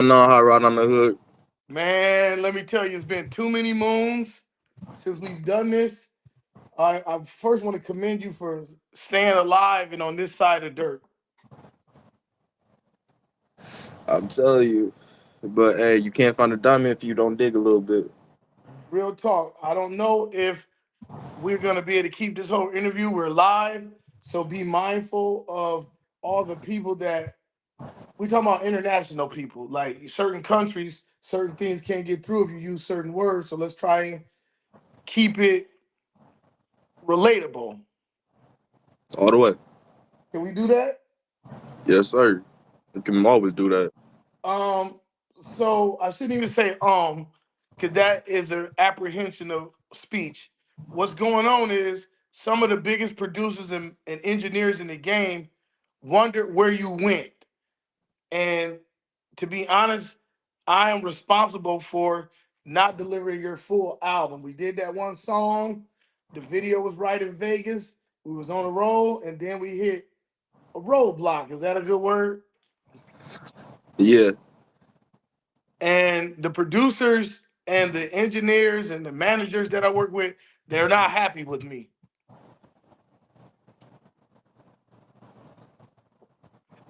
No, hot rod on the hood. Man, let me tell you, it's been too many moons since we've done this. I first want to commend you for staying alive and on this side of dirt. I'm telling you. But hey, you can't find a diamond if you don't dig a little bit. Real talk. I don't know if we're going to be able to keep this whole interview. We're live, so be mindful of all the people that we talking about international people. Like certain countries, certain things can't get through if you use certain words. So let's try and keep it relatable. All the way. Can we do that? Yes, sir. You can always do that. Um, so I shouldn't even say because that is an apprehension of speech. What's going on is some of the biggest producers and engineers in the game wondered where you went. And to be honest, I am responsible for not delivering your full album. We did that one song, the video was right in Vegas. We was on a roll, and then we hit a roadblock. Is that a good word? Yeah. And the producers and the engineers and the managers that I work with, they're not happy with me.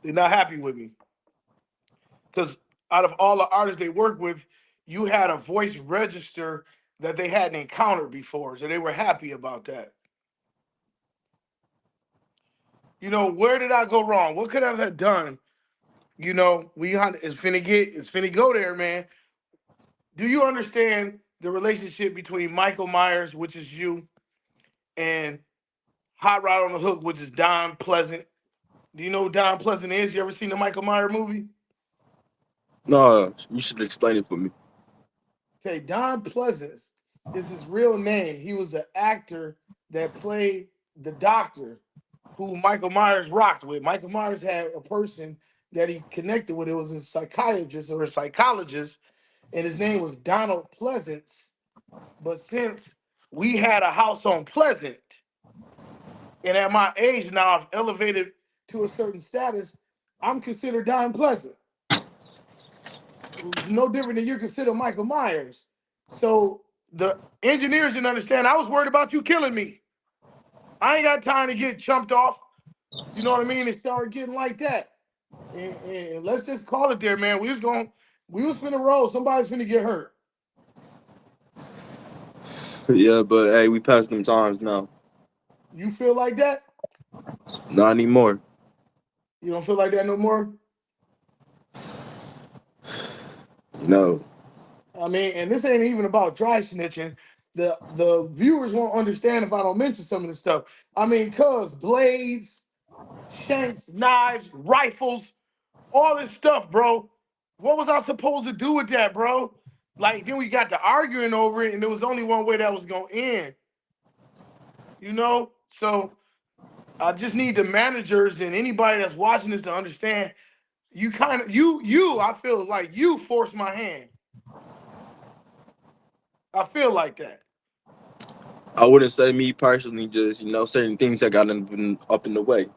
They're not happy with me because out of all the artists they work with, you had a voice register that they hadn't encountered before, so they were happy about that. Where did I go wrong? What could I have done? It's finna go there, man. Do you understand the relationship between Michael Myers, which is you, and Hot Rod on the Hook, which is Don Pleasant? Do you know who Don Pleasant is? You ever seen the Michael Myers movie? No, you should explain it for me. Okay, Don Pleasant is his real name. He was an actor that played the doctor who Michael Myers rocked with. Michael Myers had a person that he connected with. It was a psychiatrist or a psychologist, and his name was Donald Pleasance. But since we had a house on Pleasant, and at my age now I've elevated to a certain status, I'm considered Don Pleasant. No different than you consider Michael Myers. So the engineers didn't understand. I was worried about you killing me. I ain't got time to get chumped off. You know what I mean? It started getting like that. And let's just call it there, man. We was finna roll. Somebody's finna get hurt. Yeah, but hey, we passed them times now. You feel like that? Not anymore. You don't feel like that no more? No. I mean, and this ain't even about dry snitching. The viewers won't understand if I don't mention some of this stuff. I mean, cuz blades, shanks, knives, rifles, all this stuff, bro. What was I supposed to do with that, bro? Like, then we got to arguing over it, and there was only one way that was gonna end, you know? So I just need the managers and anybody that's watching this to understand you kind of I feel like you forced my hand. I feel like that. I wouldn't say me personally, just, certain things that got up in the way.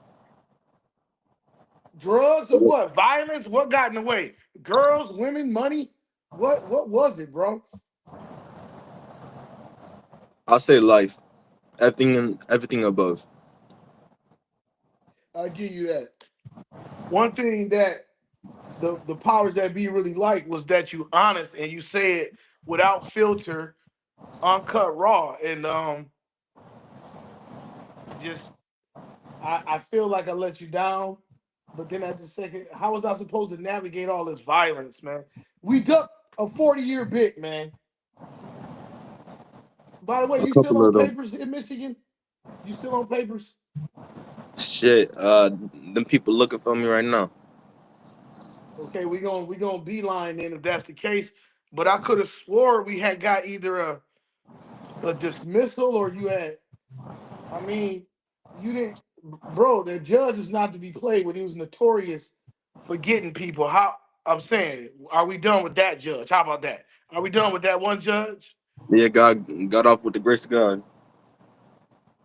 Drugs or what? Violence? What got in the way? Girls, women, money? What was it, bro? I'll say life. Everything above. I give you that. One thing that the powers that be really like was that you honest and you say it without filter, uncut raw. And just I feel like I let you down, but then at the second, how was I supposed to navigate all this violence, man? We ducked a 40-year bit, man. By the way, A you still couple on of them. papers in Michigan? You still on papers? Shit, them people looking for me right now. Okay, we gonna beeline then if that's the case. But I could have swore we had got either a dismissal or you had. I mean, you didn't, bro. The judge is not to be played with. He was notorious for getting people. How I'm saying, are we done with that judge? How about that? Are we done with that one judge? Yeah, got off with the grace of God.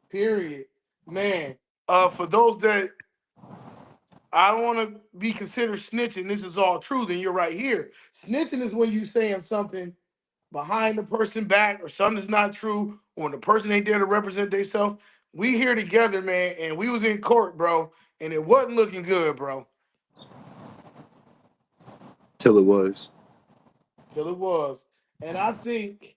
Period, man. For those that I don't want to be considered snitching. This is all true. Then you're right here. Snitching is when you saying something behind the person back or something that's not true, or when the person ain't there to represent themselves. We here together, man, and we was in court, bro, and it wasn't looking good, bro. Till it was. Till it was. And I think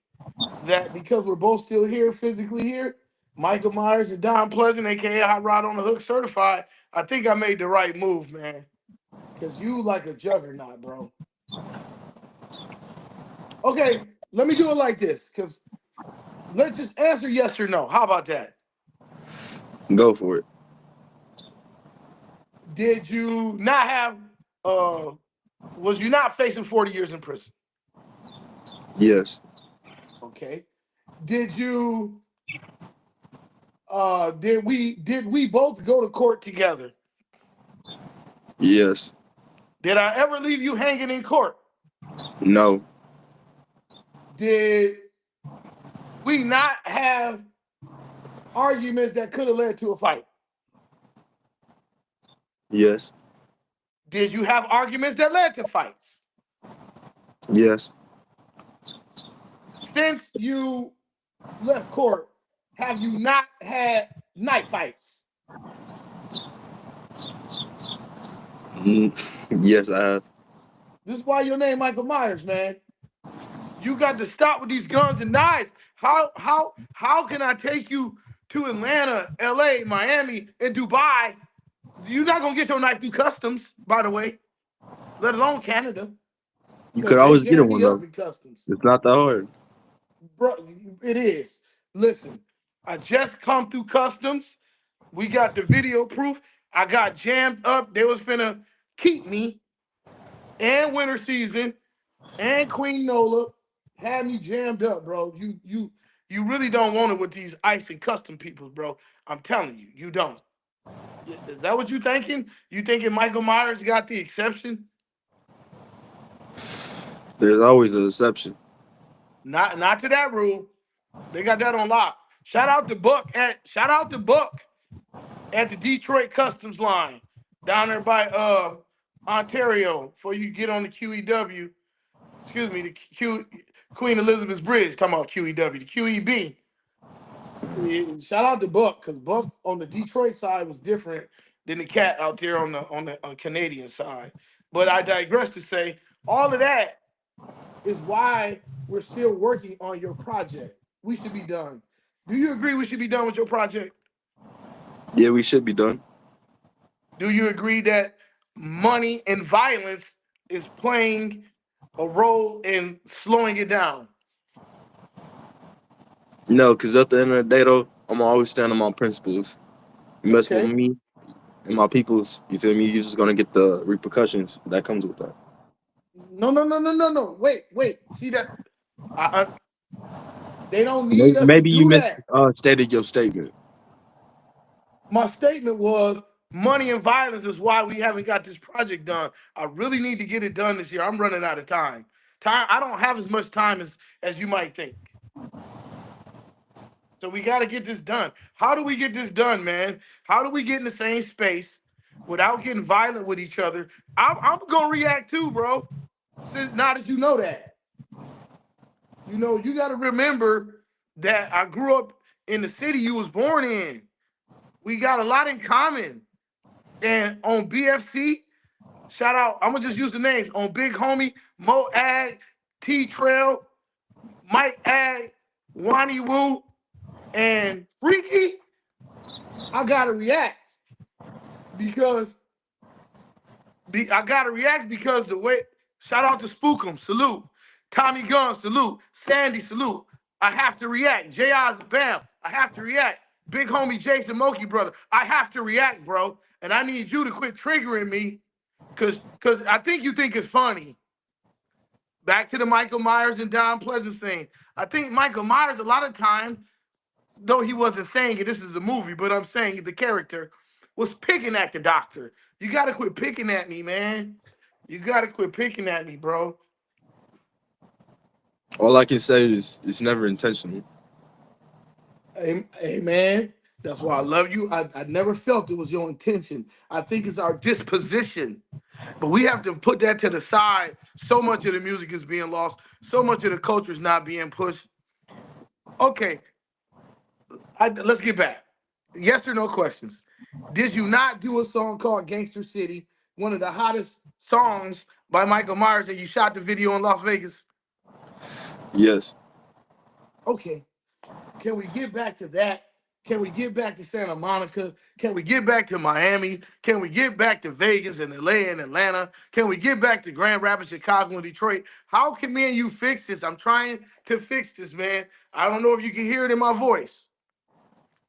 that because we're both still here, physically here, Michael Myers and Don Pleasant, aka Hot Rod on the Hook certified, I think I made the right move, man. Cause you like a juggernaut, bro. Okay, let me do it like this. Cause let's just answer yes or no. How about that? Go for it. Did you not have uh was you not facing 40 years in prison? Yes. Okay. Did you did we both go to court together? Yes. Did I ever leave you hanging in court? No. Did we not have arguments that could have led to a fight? Yes. Did you have arguments that led to fights? Yes. Since you left court, have you not had night fights? Mm, yes, I have. This is why your name Michael Myers, man. You got to stop with these guns and knives. How can I take you to Atlanta, LA, Miami, and Dubai? You're not gonna get your knife through customs, by the way, let alone Canada, You because could they always get in jam one me up though. in customs. It's not that hard. Bro, it is. Listen, I just come through customs. We got the video proof. I got jammed up. They was finna keep me, and winter season and Queen Nola had me jammed up, bro. You really don't want it with these ice and custom people, bro. I'm telling you, you don't. Is that what you thinking? You thinking Michael Myers got the exception? There's always an exception. Not to that rule. They got that on lock. Shout out to Buck at the Detroit Customs line down there by Ontario before you get on the QEW. Excuse me, the Queen Elizabeth's Bridge. Talking about QEW, the QEB. Shout out to Buck because Buck on the Detroit side was different than the cat out there on the Canadian side. But I digress to say all of that is why we're still working on your project. We should be done. Do you agree we should be done with your project? Yeah, we should be done. Do you agree that money and violence is playing a role in slowing it down? No, because at the end of the day, though, I'm always stand on my principles. You mess with Okay. me and my peoples, you feel me? You're just gonna get the repercussions that comes with that. No, no, no, no, no, no. Wait. See that? I, they don't need us to Maybe you do that. stated your statement. My statement was money and violence is why we haven't got this project done. I really need to get it done this year. I'm running out of time. I don't have as much time as you might think. So we got to get this done. How do we get this done, man? How do we get in the same space without getting violent with each other? I'm gonna react too, bro. Now that you know that, you got to remember that I grew up in the city you was born in. We got a lot in common. And on BFC, shout out, I'm gonna just use the names on Big Homie, Mo Ag, T Trail, Mike Ag, Wani Woo, and Freaky. I gotta react because I gotta react because the way. Shout out to Spookum, salute. Tommy Gunn, salute. Sandy, salute. I have to react. J.I.'s Bam, I have to react. Big homie Jason Moki, brother, I have to react, bro. And I need you to quit triggering me, cause I think you think it's funny. Back to the Michael Myers and Don Pleasance thing. I think Michael Myers, a lot of times, though he wasn't saying it, this is a movie, but I'm saying the character was picking at the doctor. You got to quit picking at me, man. You got to quit picking at me, bro. All I can say is it's never intentional. Hey man. That's why I love you. I never felt it was your intention. I think it's our disposition. But we have to put that to the side. So much of the music is being lost. So much of the culture is not being pushed. Okay, let's get back. Yes or no questions. Did you not do a song called Gangster City, one of the hottest songs by Michael Myers, and you shot the video in Las Vegas? Yes. Okay. Can we get back to that? Can we get back to Santa Monica? Can we get back to Miami? Can we get back to Vegas and LA and Atlanta? Can we get back to Grand Rapids, Chicago, and Detroit? How can me and you fix this? I'm trying to fix this, man. I don't know if you can hear it in my voice.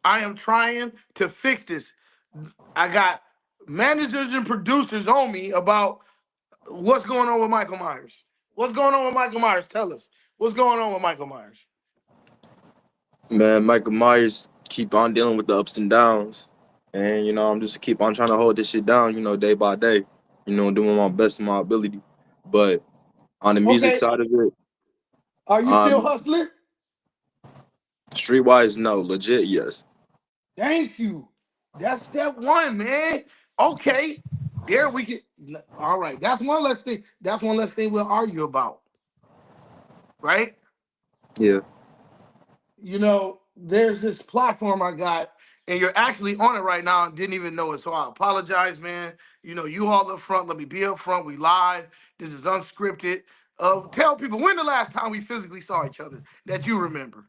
I am trying to fix this. I got managers and producers on me about what's going on with Michael Myers. What's going on with Michael Myers? Tell us. What's going on with Michael Myers? Man, Michael Myers keep on dealing with the ups and downs. And, I'm just keep on trying to hold this shit down, day by day. Doing my best in my ability. But on the music Okay. side of it, Are you still um, hustling? streetwise, no. Legit, yes. Thank you. That's step one, man. Okay. There we get all right. That's one less thing. That's one less thing we'll argue about. Right? Yeah. There's this platform I got, and you're actually on it right now and didn't even know it. So I apologize, man. You all up front. Let me be up front. We live. This is unscripted. Tell people when the last time we physically saw each other that you remember.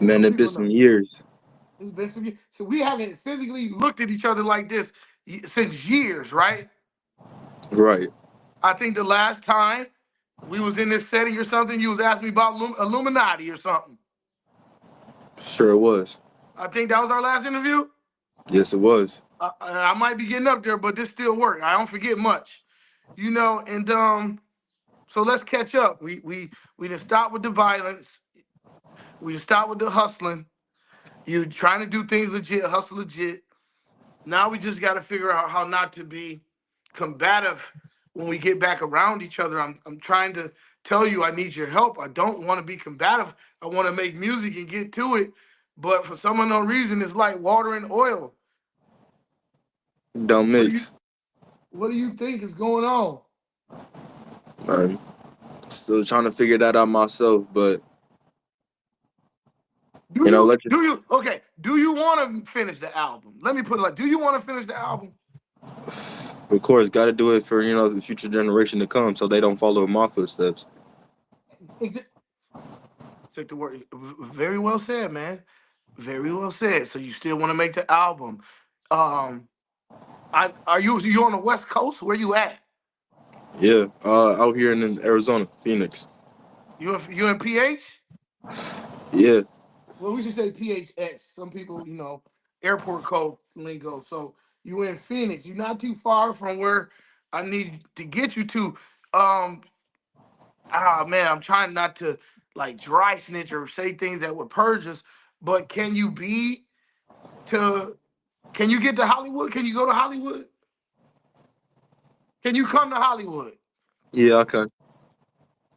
So Man, it's been people some know. years. It's been some years. So we haven't physically looked at each other like this since years, right? Right. I think the last time we was in this setting or something, you was asking me about Illuminati or something. Sure it was. I think that was our last interview. Yes, it was. I might be getting up there, but this still work. I don't forget much, And so let's catch up. We just stop with the violence. We just stop with the hustling. You trying to do things legit, hustle legit. Now we just got to figure out how not to be combative when we get back around each other. I'm trying to tell you I need your help. I don't want to be combative. I want to make music and get to it. But for some unknown reason, it's like water and oil. Don't What do you mix. what do you think is going on? Man, still trying to figure that out myself, but Do you let you. do you okay? Do you want to finish the album? Let me put it like, do you want to finish the album? Of course, got to do it for the future generation to come, so they don't follow in my footsteps. Check the word. Very well said, man. Very well said. So you still want to make the album? Um, are you on the West Coast? Where you at? Yeah, out here in Arizona, Phoenix. You in PH? Yeah, Well, we should say PHX. Some people, airport code lingo. So you in Phoenix. You're not too far from where I need to get you to. Um, man, I'm trying not to like dry snitch or say things that would purge us. But to? Can you get to Hollywood? Can you go to Hollywood? Can you come to Hollywood? yeah, okay.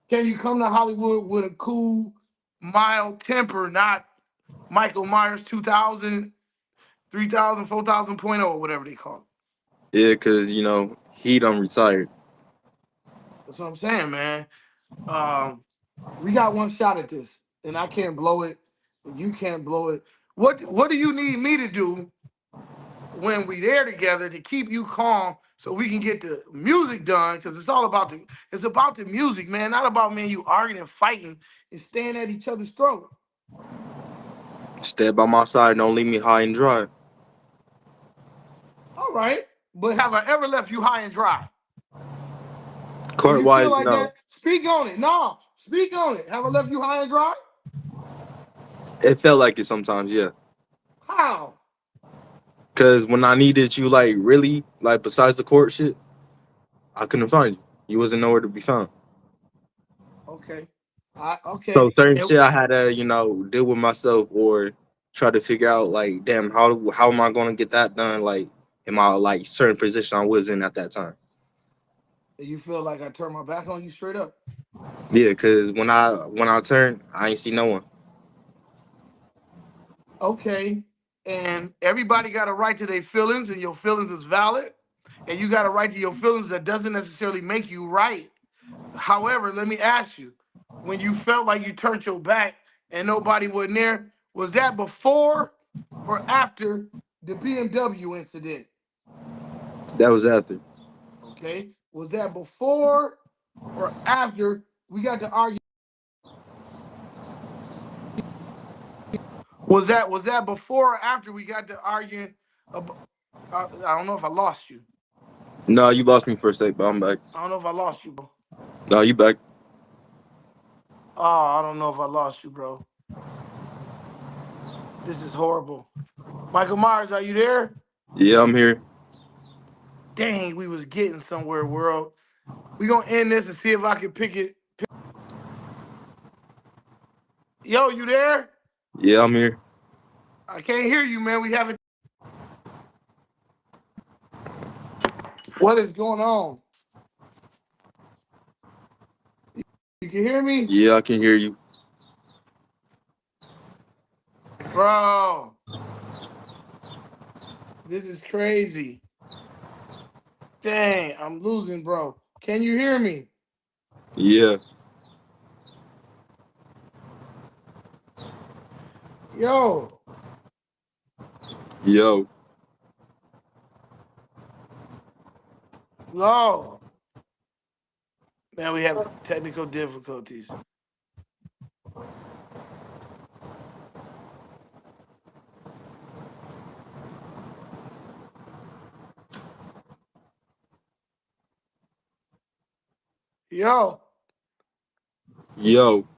Can you come to Hollywood with a cool, mild temper, not Michael Myers 2000, 3000, 4000 point oh, or whatever they call it? Yeah, cause he done retired. That's what I'm saying, man. Um, we got one shot at this, and I can't blow it, and you can't blow it. What do you need me to do when we there together to keep you calm so we can get the music done? Because it's about the music, man, not about me and you arguing and fighting and staying at each other's throat. Stay by my side, don't leave me high and dry. All right, but have I ever left you high and dry? Do Court you feel wise, like no. that? Speak on it. No, speak on it. Have I left you high and dry? It felt like it sometimes, yeah. How? Cause when I needed you, like really, like besides the court shit, I couldn't find you. You wasn't nowhere to be found. Okay. So Okay. certain shit I had to, deal with myself or try to figure out like, damn, how am I gonna get that done? Like in my like certain position I was in at that time. You feel like I turned my back on you straight up? Yeah, cause when I turned, I ain't see no one. Okay. And everybody got a right to their feelings, and your feelings is valid. And you got a right to your feelings that doesn't necessarily make you right. However, let me ask you, when you felt like you turned your back and nobody wasn't there, was that before or after the BMW incident? That was after. Okay. Was that before or after we got to argue? Was that before or after we got to arguing about, I don't know if I lost you. No, you lost me for a sec, but I'm back. I don't know if I lost you, bro. No, you back. Oh, I don't know if I lost you, bro. This is horrible. Michael Myers, are you there? Yeah, I'm here. Dang, we was getting somewhere, world. We gonna end this and see if I can pick it. Yo, you there? Yeah, I'm here. I can't hear you, man. We haven't. What is going on? You can hear me, Yeah, I can hear you. bro? This is crazy. Dang, I'm losing, bro. Can you hear me? Yeah. Yo, Yo. yo. Man, we have technical difficulties. Yo. Yo.